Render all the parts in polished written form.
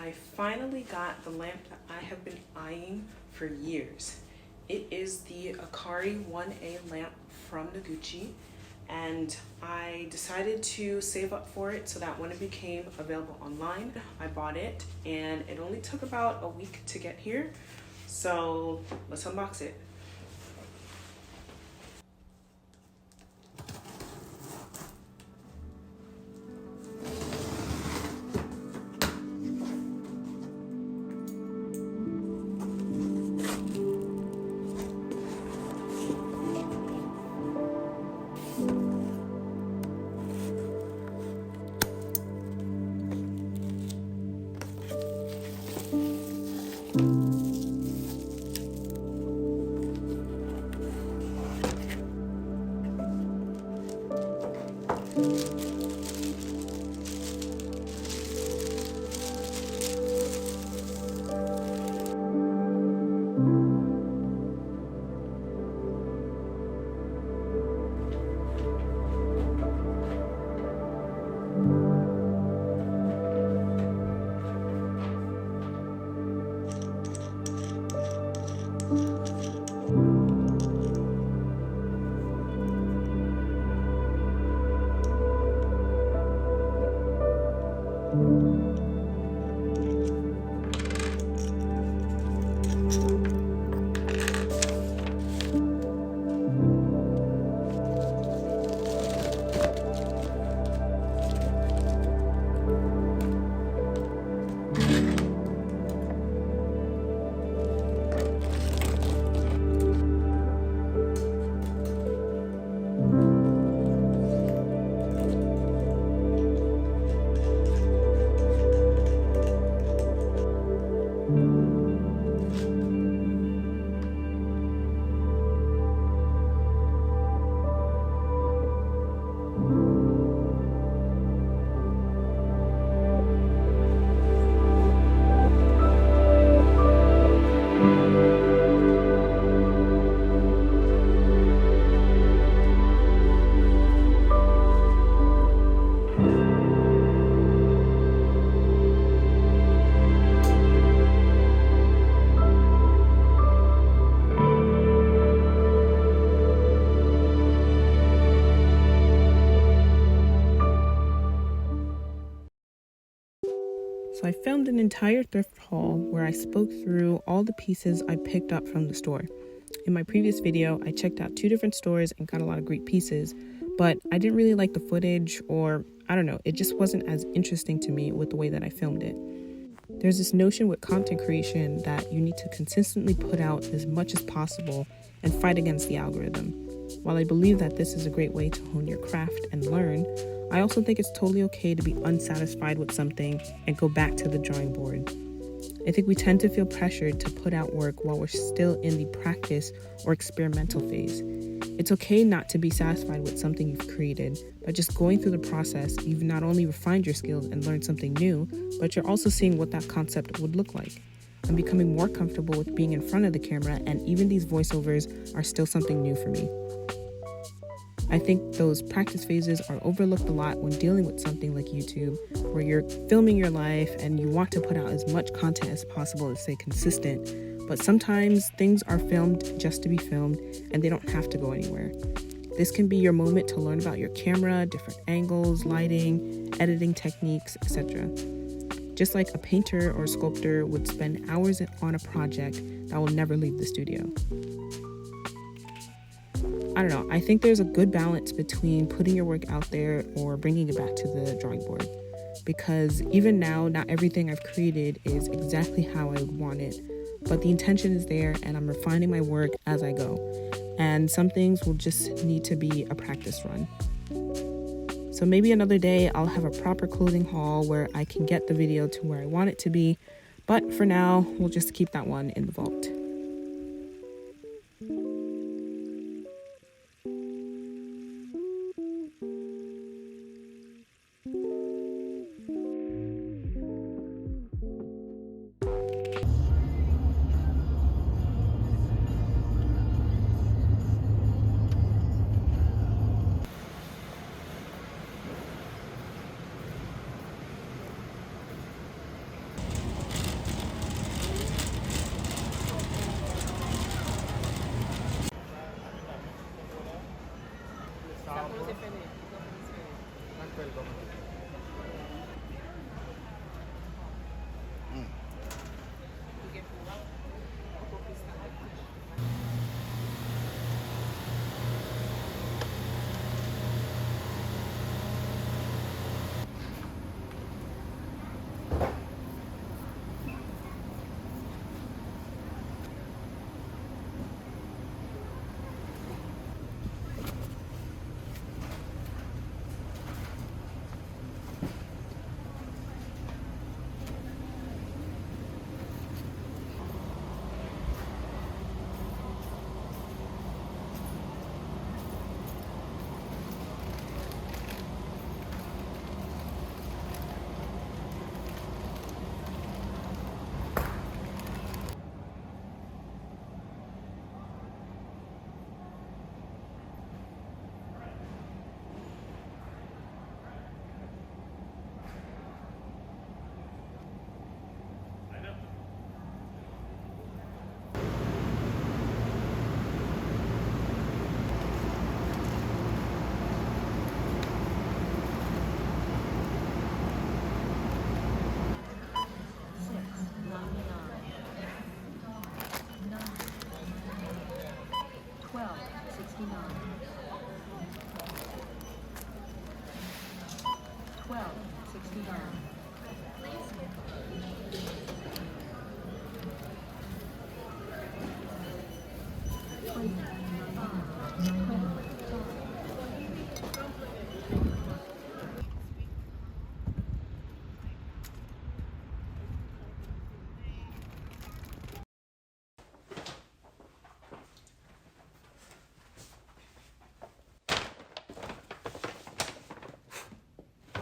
I finally got the lamp that I have been eyeing for years. It is the Akari 1A lamp from Noguchi, and I decided to save up for it so that when it became available online, I bought it, and it only took about a week to get here. So let's unbox it. So I filmed an entire thrift haul where I spoke through all the pieces I picked up from the store. In my previous video, I checked out 2 different stores and got a lot of great pieces, but I didn't really like the footage, or I don't know, it just wasn't as interesting to me with the way that I filmed it. There's this notion with content creation that you need to consistently put out as much as possible and fight against the algorithm. While I believe that this is a great way to hone your craft and learn, I also think it's totally okay to be unsatisfied with something and go back to the drawing board. I think we tend to feel pressured to put out work while we're still in the practice or experimental phase. It's okay not to be satisfied with something you've created. By just going through the process, you've not only refined your skills and learned something new, but you're also seeing what that concept would look like. I'm becoming more comfortable with being in front of the camera, and even these voiceovers are still something new for me. I think those practice phases are overlooked a lot when dealing with something like YouTube, where you're filming your life and you want to put out as much content as possible to stay consistent. But sometimes things are filmed just to be filmed and they don't have to go anywhere. This can be your moment to learn about your camera, different angles, lighting, editing techniques, etc. Just like a painter or sculptor would spend hours on a project that will never leave the studio. I don't know, I think there's a good balance between putting your work out there or bringing it back to the drawing board. Because even now, not everything I've created is exactly how I would want it, but the intention is there and I'm refining my work as I go. And some things will just need to be a practice run. So maybe another day I'll have a proper clothing haul where I can get the video to where I want it to be, but for now, we'll just keep that one in the vault.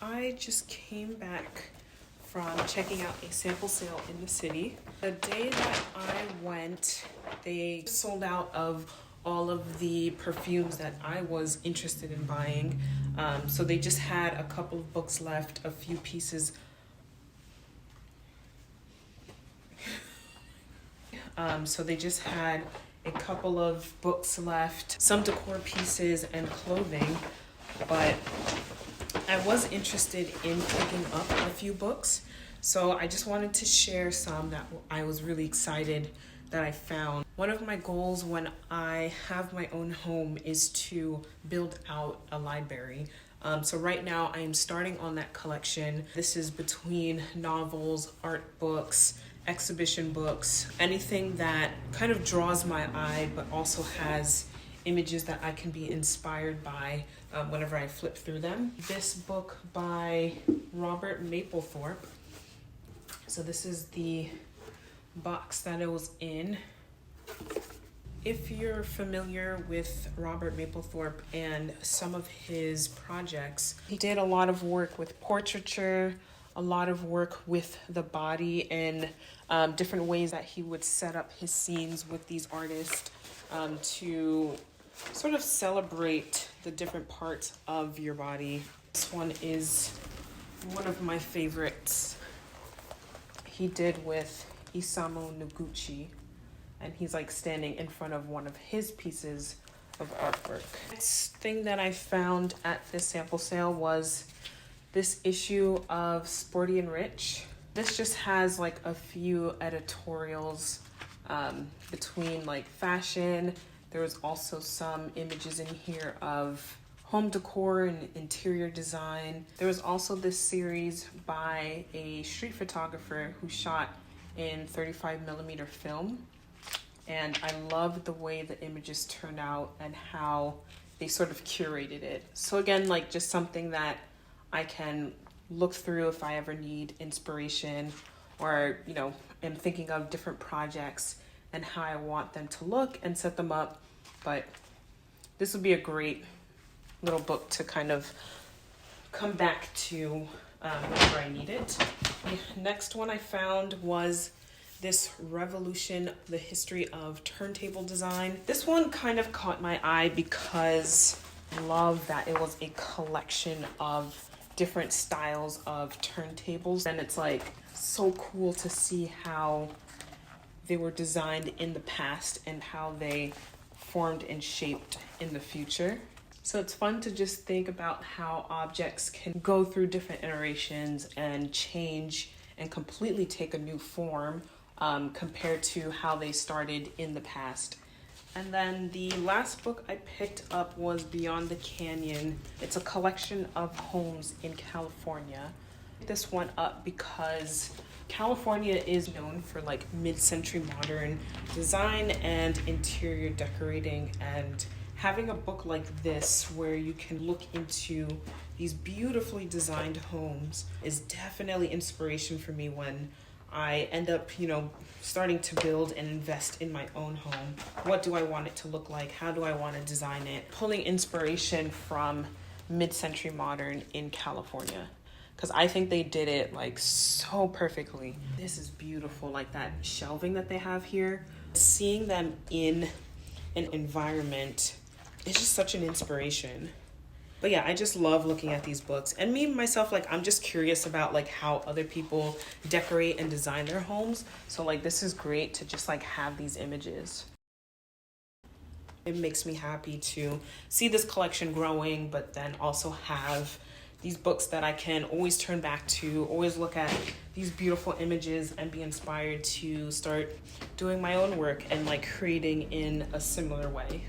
I just came back from checking out a sample sale in the city. The day that I went, they sold out of all of the perfumes that I was interested in buying. So they just had a couple of books left, a few pieces. So they just had a couple of books left, some decor pieces and clothing, but I was interested in picking up a few books. So I just wanted to share some that I was really excited that I found. One of my goals when I have my own home is to build out a library. So right now I am starting on that collection. This is between novels, art books, exhibition books, anything that kind of draws my eye but also has images that I can be inspired by whenever I flip through them. This book by Robert Mapplethorpe. So this is the box that it was in. If you're familiar with Robert Mapplethorpe and some of his projects, he did a lot of work with portraiture, a lot of work with the body, and different ways that he would set up his scenes with these artists to sort of celebrate the different parts of your body. This one is one of my favorites. He did with Isamu Noguchi, and he's like standing in front of one of his pieces of artwork. Next thing that I found at this sample sale was this issue of Sporty and Rich. This just has like a few editorials between like fashion. There was also some images in here of home decor and interior design. There was also this series by a street photographer who shot in 35mm film. And I loved the way the images turned out and how they sort of curated it. So again, like just something that I can look through if I ever need inspiration, or, you know, am thinking of different projects and how I want them to look and set them up. But this would be a great little book to kind of come back to whenever I need it. The next one I found was this Revolution, the History of Turntable Design. This one kind of caught my eye because I love that it was a collection of different styles of turntables. And it's like so cool to see how they were designed in the past and how they formed and shaped in the future. So it's fun to just think about how objects can go through different iterations and change and completely take a new form compared to how they started in the past. And then the last book I picked up was Beyond the Canyon. It's a collection of homes in California. I picked this one up because California is known for like mid-century modern design and interior decorating, and having a book like this where you can look into these beautifully designed homes is definitely inspiration for me when I end up, you know, starting to build and invest in my own home. What do I want it to look like? How do I want to design it? Pulling inspiration from mid-century modern in California, because I think they did it like so perfectly. This is beautiful, like that shelving that they have here. Seeing them in an environment is just such an inspiration. But yeah, I just love looking at these books. And me, myself, like I'm just curious about like how other people decorate and design their homes. So like this is great to just like have these images. It makes me happy to see this collection growing, but then also have these books that I can always turn back to, always look at these beautiful images and be inspired to start doing my own work and like creating in a similar way.